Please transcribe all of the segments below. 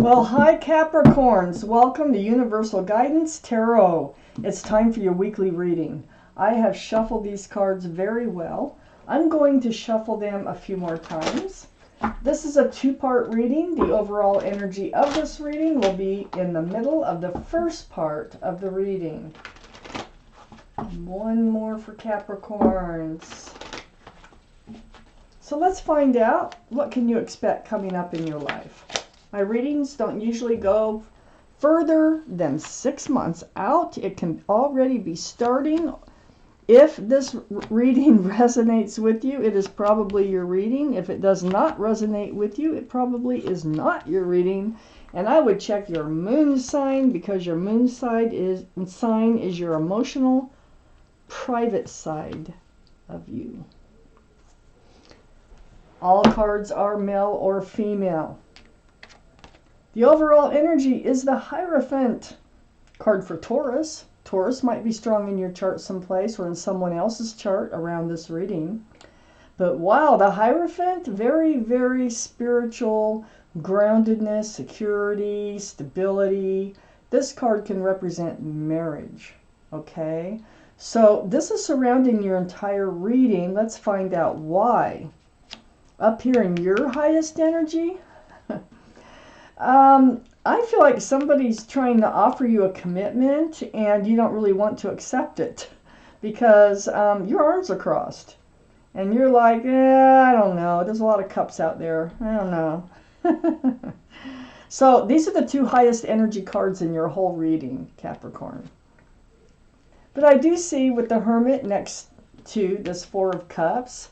Well, hi Capricorns. Welcome to Universal Guidance Tarot. It's time for your weekly reading. I have shuffled these cards very well. I'm going to shuffle them a few more times. This is a two-part reading. The overall energy of this reading will be in the middle of the first part of the reading. One more for Capricorns. So let's find out, what can you expect coming up in your life? My readings don't usually go further than 6 months out. It can already be starting. If this reading resonates with you, it is probably your reading. If it does not resonate with you, it probably is not your reading. And I would check your moon sign, because your moon sign is your emotional, private side of you. All cards are male or female. The overall energy is the Hierophant card for Taurus. Taurus might be strong in your chart someplace or in someone else's chart around this reading. But wow, the Hierophant, very, very spiritual, groundedness, security, stability. This card can represent marriage, okay? So this is surrounding your entire reading. Let's find out why. Up here in your highest energy, I feel like somebody's trying to offer you a commitment and you don't really want to accept it because your arms are crossed. And you're like, I don't know. There's a lot of cups out there. I don't know. So these are the two highest energy cards in your whole reading, Capricorn. But I do see with the Hermit next to this Four of Cups,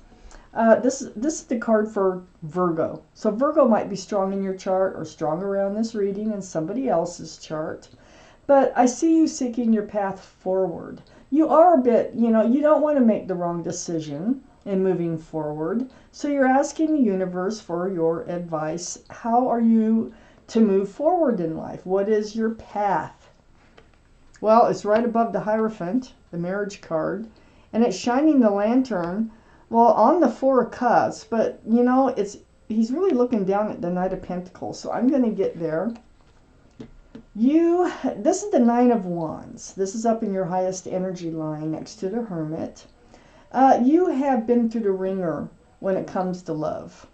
this is the card for Virgo. So Virgo might be strong in your chart or strong around this reading in somebody else's chart. But I see you seeking your path forward. You are a bit, you don't want to make the wrong decision in moving forward. So you're asking the universe for your advice. How are you to move forward in life? What is your path? Well, it's right above the Hierophant, the marriage card, and it's shining the lantern. Well, on the Four of Cups, but he's really looking down at the Knight of Pentacles. So I'm going to get there. This is the Nine of Wands. This is up in your highest energy line next to the Hermit. You have been through the ringer when it comes to love.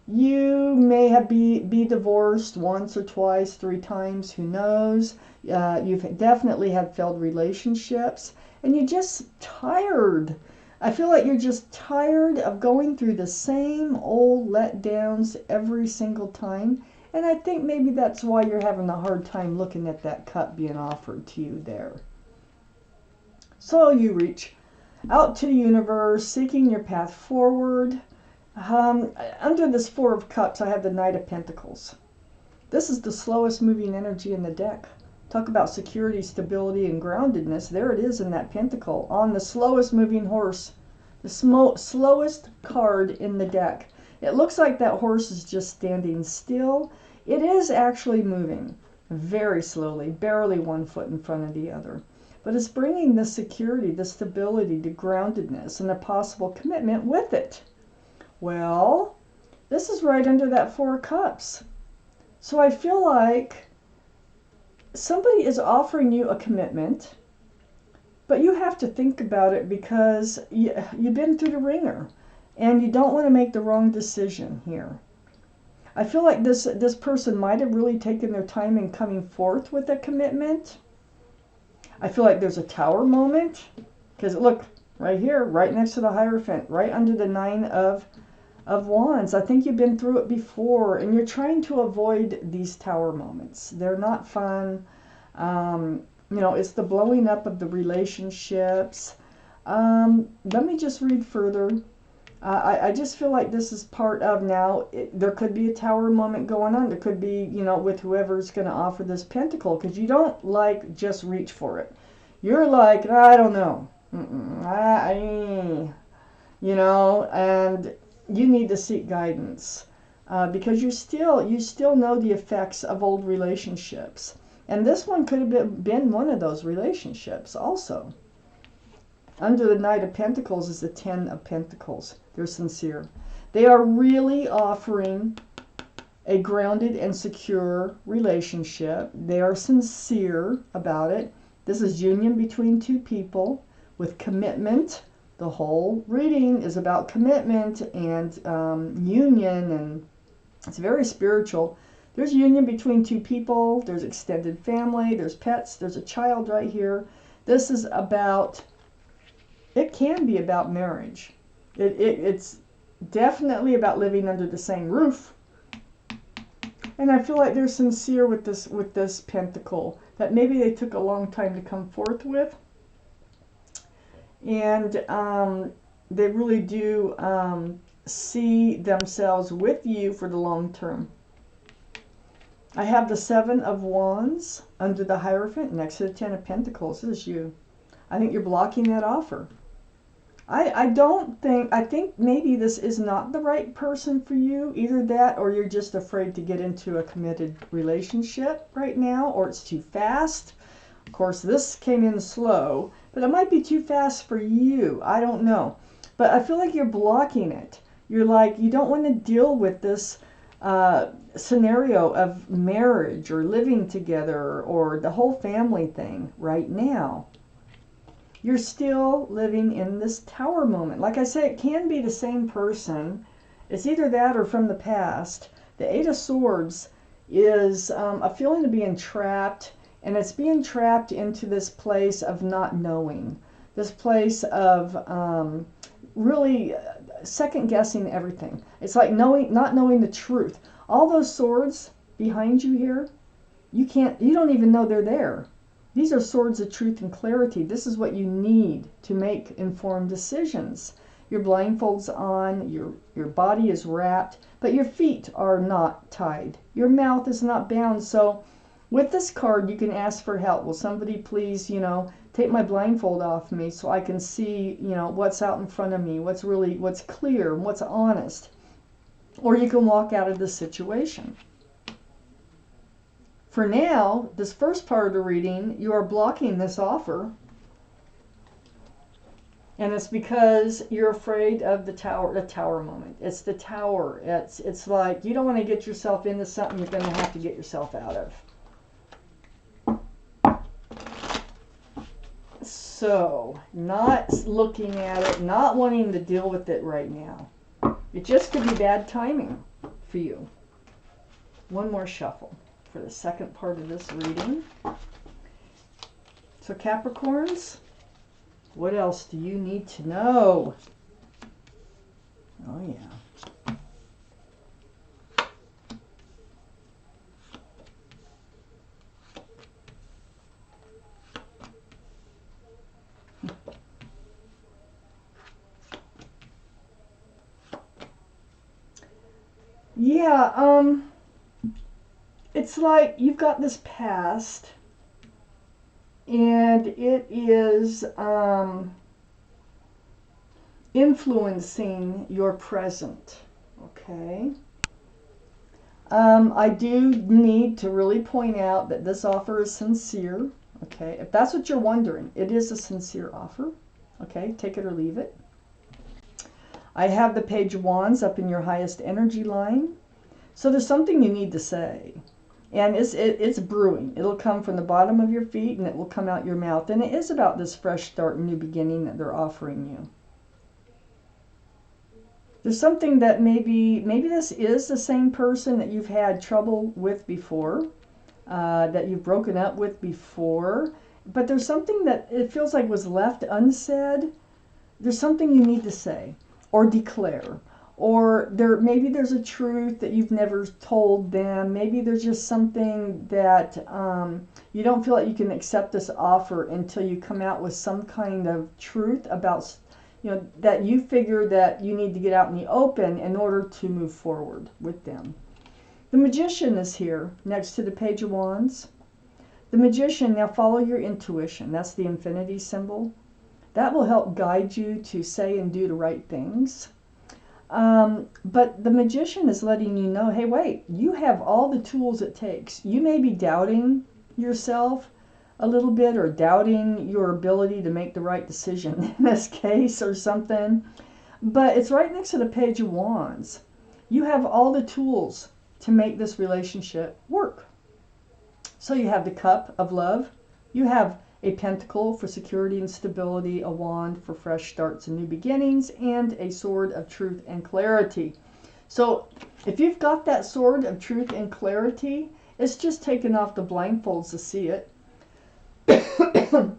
You may have be divorced once or twice, 3 times, who knows. You've definitely had failed relationships, and you're just tired. I feel like you're just tired of going through the same old letdowns every single time. And I think maybe that's why you're having a hard time looking at that cup being offered to you there. So you reach out to the universe, seeking your path forward. Under this Four of Cups, I have the Knight of Pentacles. This is the slowest moving energy in the deck. Talk about security, stability, and groundedness. There it is in that pentacle on the slowest moving horse, the slowest card in the deck. It looks like that horse is just standing still. It is actually moving very slowly, barely 1 foot in front of the other. But it's bringing the security, the stability, the groundedness, and a possible commitment with it. Well, this is right under that Four of Cups. So I feel like somebody is offering you a commitment, but you have to think about it because you've been through the ringer and you don't want to make the wrong decision here. I feel like this person might have really taken their time in coming forth with a commitment. I feel like there's a Tower moment because look, right here, right next to the Hierophant, right under the Nine of Wands. I think you've been through it before and you're trying to avoid these Tower moments. They're not fun. It's the blowing up of the relationships. Let me just read further. I just feel like this is part of now. There could be a Tower moment going on. There could be, with whoever's going to offer this pentacle, because you don't like just reach for it. You're like, I don't know. And you need to seek guidance because you still know the effects of old relationships. And this one could have been one of those relationships also. Under the Knight of Pentacles is the Ten of Pentacles. They're sincere. They are really offering a grounded and secure relationship. They are sincere about it. This is union between two people with commitment. The whole reading is about commitment and union, and it's very spiritual. There's union between two people. There's extended family. There's pets. There's a child right here. This is about, it can be about marriage. It's definitely about living under the same roof. And I feel like they're sincere with this pentacle, that maybe they took a long time to come forth with. And they really do see themselves with you for the long term. I have the Seven of Wands under the Hierophant next to the Ten of Pentacles. This is you. I think you're blocking that offer. I think maybe this is not the right person for you. Either that, or you're just afraid to get into a committed relationship right now, or it's too fast. Of course, this came in slow, but it might be too fast for you. I don't know. But I feel like you're blocking it. You're like, you don't want to deal with this scenario of marriage or living together or the whole family thing right now. You're still living in this Tower moment. Like I say, it can be the same person. It's either that or from the past. The Eight of Swords is a feeling of being trapped, and it's being trapped into this place of not knowing. This place of really second guessing everything. It's like not knowing the truth. All those swords behind you here, you don't even know they're there. These are swords of truth and clarity. This is what you need to make informed decisions. Your blindfold's on, your body is wrapped, but your feet are not tied. Your mouth is not bound. So with this card, you can ask for help. Will somebody please, take my blindfold off me so I can see, what's out in front of me, what's clear, and what's honest. Or you can walk out of the situation. For now, this first part of the reading, you are blocking this offer. And it's because you're afraid of the tower moment. It's the tower. It's like you don't want to get yourself into something you're going to have to get yourself out of. So, not looking at it, not wanting to deal with it right now. It just could be bad timing for you. One more shuffle for the second part of this reading. So Capricorns, what else do you need to know? Oh yeah. Yeah, it's like you've got this past, and it is influencing your present, okay? I do need to really point out that this offer is sincere, okay? If that's what you're wondering, it is a sincere offer, okay? Take it or leave it. I have the Page of Wands up in your highest energy line. So there's something you need to say. And it's brewing. It'll come from the bottom of your feet and it will come out your mouth. And it is about this fresh start and new beginning that they're offering you. There's something that maybe this is the same person that you've had trouble with before, that you've broken up with before. But there's something that it feels like was left unsaid. There's something you need to say or declare. Or maybe there's a truth that you've never told them. Maybe there's just something that you don't feel like you can accept this offer until you come out with some kind of truth about, that you figure that you need to get out in the open in order to move forward with them. The Magician is here next to the Page of Wands. The Magician, now follow your intuition. That's the infinity symbol. That will help guide you to say and do the right things. But the Magician is letting you know, hey, wait, you have all the tools it takes. You may be doubting yourself a little bit or doubting your ability to make the right decision in this case or something. But it's right next to the Page of Wands. You have all the tools to make this relationship work. So you have the cup of love, you have a pentacle for security and stability, a wand for fresh starts and new beginnings, and a sword of truth and clarity. So if you've got that sword of truth and clarity, it's just taking off the blindfolds to see it. I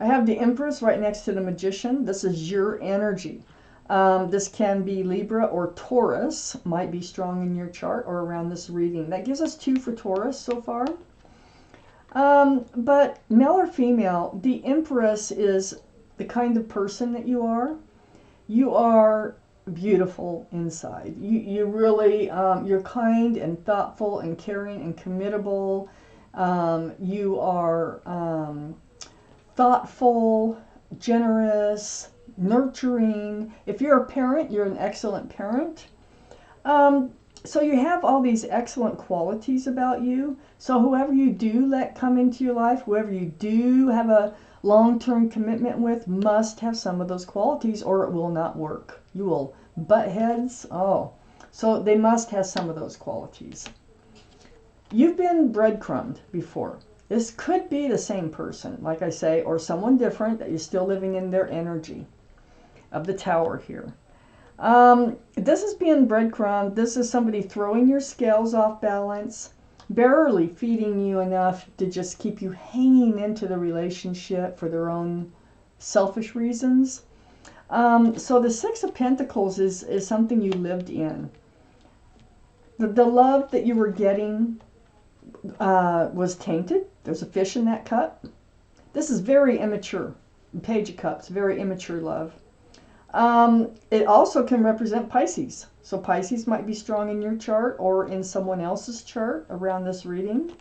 have the Empress right next to the Magician. This is your energy. This can be Libra or Taurus, might be strong in your chart or around this reading. That gives us 2 for Taurus so far. But male or female, the Empress is the kind of person that you are. You are beautiful inside. You really, you're kind and thoughtful and caring and committable. You are thoughtful, generous, nurturing. If you're a parent, you're an excellent parent. So you have all these excellent qualities about you. So whoever you do let come into your life, whoever you do have a long-term commitment with, must have some of those qualities or it will not work. You will butt heads. Oh, so they must have some of those qualities. You've been breadcrumbed before. This could be the same person, like I say, or someone different that you're still living in their energy of the Tower here. This is being breadcrumbed. This is somebody throwing your scales off balance, barely feeding you enough to just keep you hanging into the relationship for their own selfish reasons. So the Six of Pentacles is something you lived in. The love that you were getting was tainted. There's a fish in that cup. This is very immature. Page of Cups, very immature love. It also can represent Pisces. So Pisces might be strong in your chart or in someone else's chart around this reading.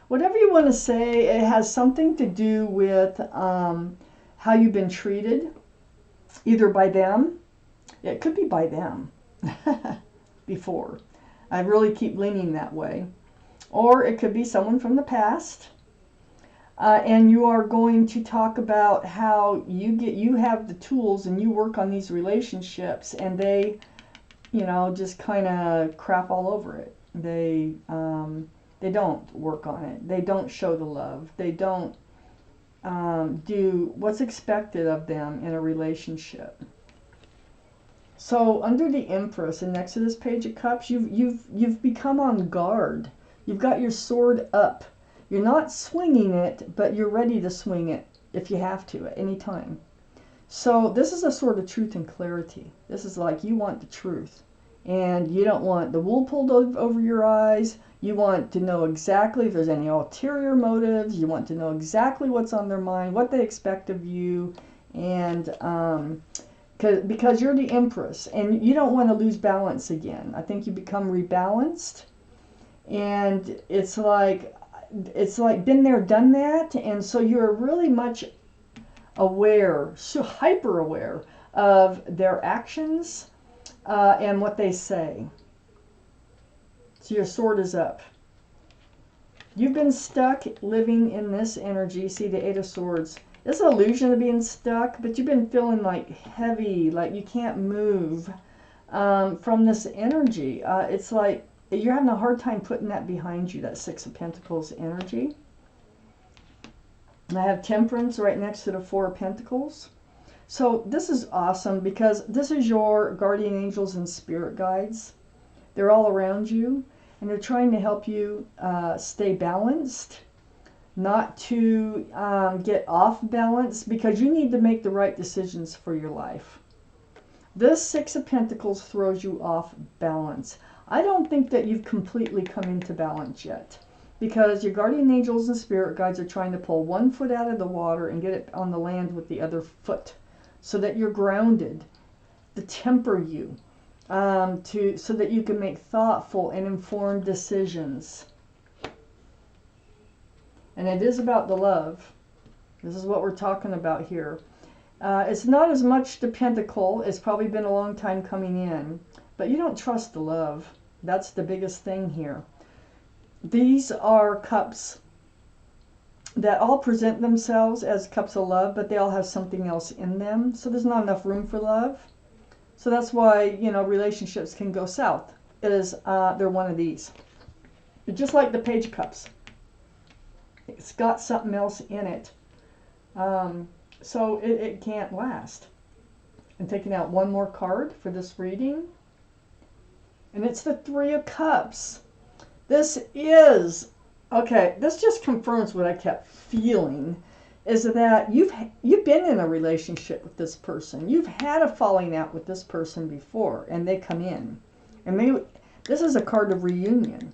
Whatever you want to say, it has something to do with how you've been treated, either by them. It could be by them before. I really keep leaning that way. Or it could be someone from the past. And you are going to talk about how you have the tools and you work on these relationships and they, just kind of crap all over it. They don't work on it. They don't show the love. They don't do what's expected of them in a relationship. So under the Empress and next to this Page of Cups, you've become on guard. You've got your sword up. You're not swinging it, but you're ready to swing it if you have to at any time. So this is a sword of truth and clarity. This is like you want the truth. And you don't want the wool pulled over your eyes. You want to know exactly if there's any ulterior motives. You want to know exactly what's on their mind, what they expect of you. And because you're the Empress and you don't want to lose balance again. I think you become rebalanced. And it's like been there, done that. And so you're really much aware, so hyper aware of their actions and what they say. So your sword is up. You've been stuck living in this energy. See the Eight of Swords. It's an illusion of being stuck, but you've been feeling like heavy, like you can't move from this energy. It's like you're having a hard time putting that behind you, that Six of Pentacles energy. And I have Temperance right next to the Four of Pentacles. So this is awesome because this is your guardian angels and spirit guides. They're all around you and they're trying to help you stay balanced, not to get off balance, because you need to make the right decisions for your life. This Six of Pentacles throws you off balance. I don't think that you've completely come into balance yet, because your guardian angels and spirit guides are trying to pull one foot out of the water and get it on the land with the other foot, so that you're grounded, to temper you, so that you can make thoughtful and informed decisions. And it is about the love. This is what we're talking about here. It's not as much the pentacle. It's probably been a long time coming in, but you don't trust the love. That's the biggest thing here. These are cups that all present themselves as cups of love, but they all have something else in them. So there's not enough room for love. So that's why, you know, relationships can go south. They're one of these. Just like the Page of Cups. It's got something else in it. So it can't last. I'm taking out one more card for this reading. And it's the Three of Cups. This just confirms what I kept feeling, is that you've been in a relationship with this person. You've had a falling out with this person before, and they come in. And this is a card of reunion.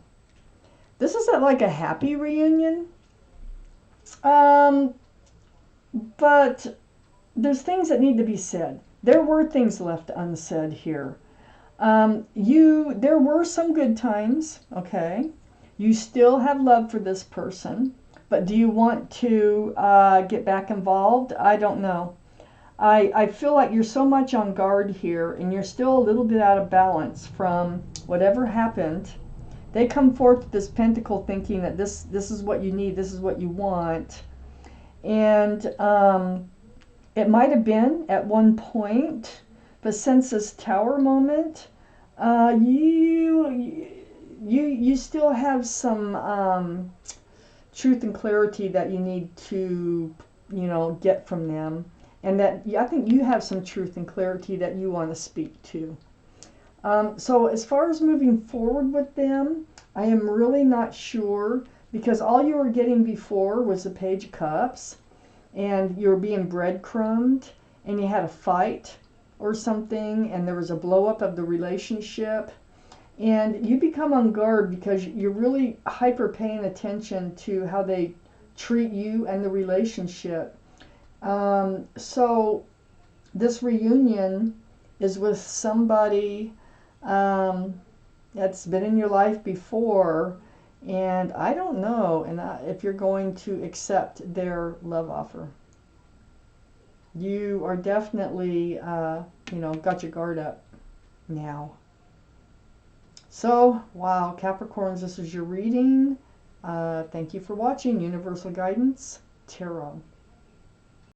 This isn't like a happy reunion. But there's things that need to be said. There were things left unsaid here. There were some good times, okay? You still have love for this person, but do you want to get back involved? I don't know. I feel like you're so much on guard here, and you're still a little bit out of balance from whatever happened. They come forth with this pentacle thinking that this is what you need, this is what you want. And it might have been at one point, but since this Tower moment, you still have some truth and clarity that you need to, you know, get from them. And that I think you have some truth and clarity that you want to speak to. So as far as moving forward with them, I am really not sure, because all you were getting before was the Page of Cups, and you were being breadcrumbed, and you had a fight or something, and there was a blow up of the relationship, and you become on guard because you're really hyper paying attention to how they treat you and the relationship. So this reunion is with somebody that's been in your life before, and I don't know if you're going to accept their love offer. You are definitely, got your guard up now. So, wow, Capricorns, this is your reading. Thank you for watching Universal Guidance Tarot.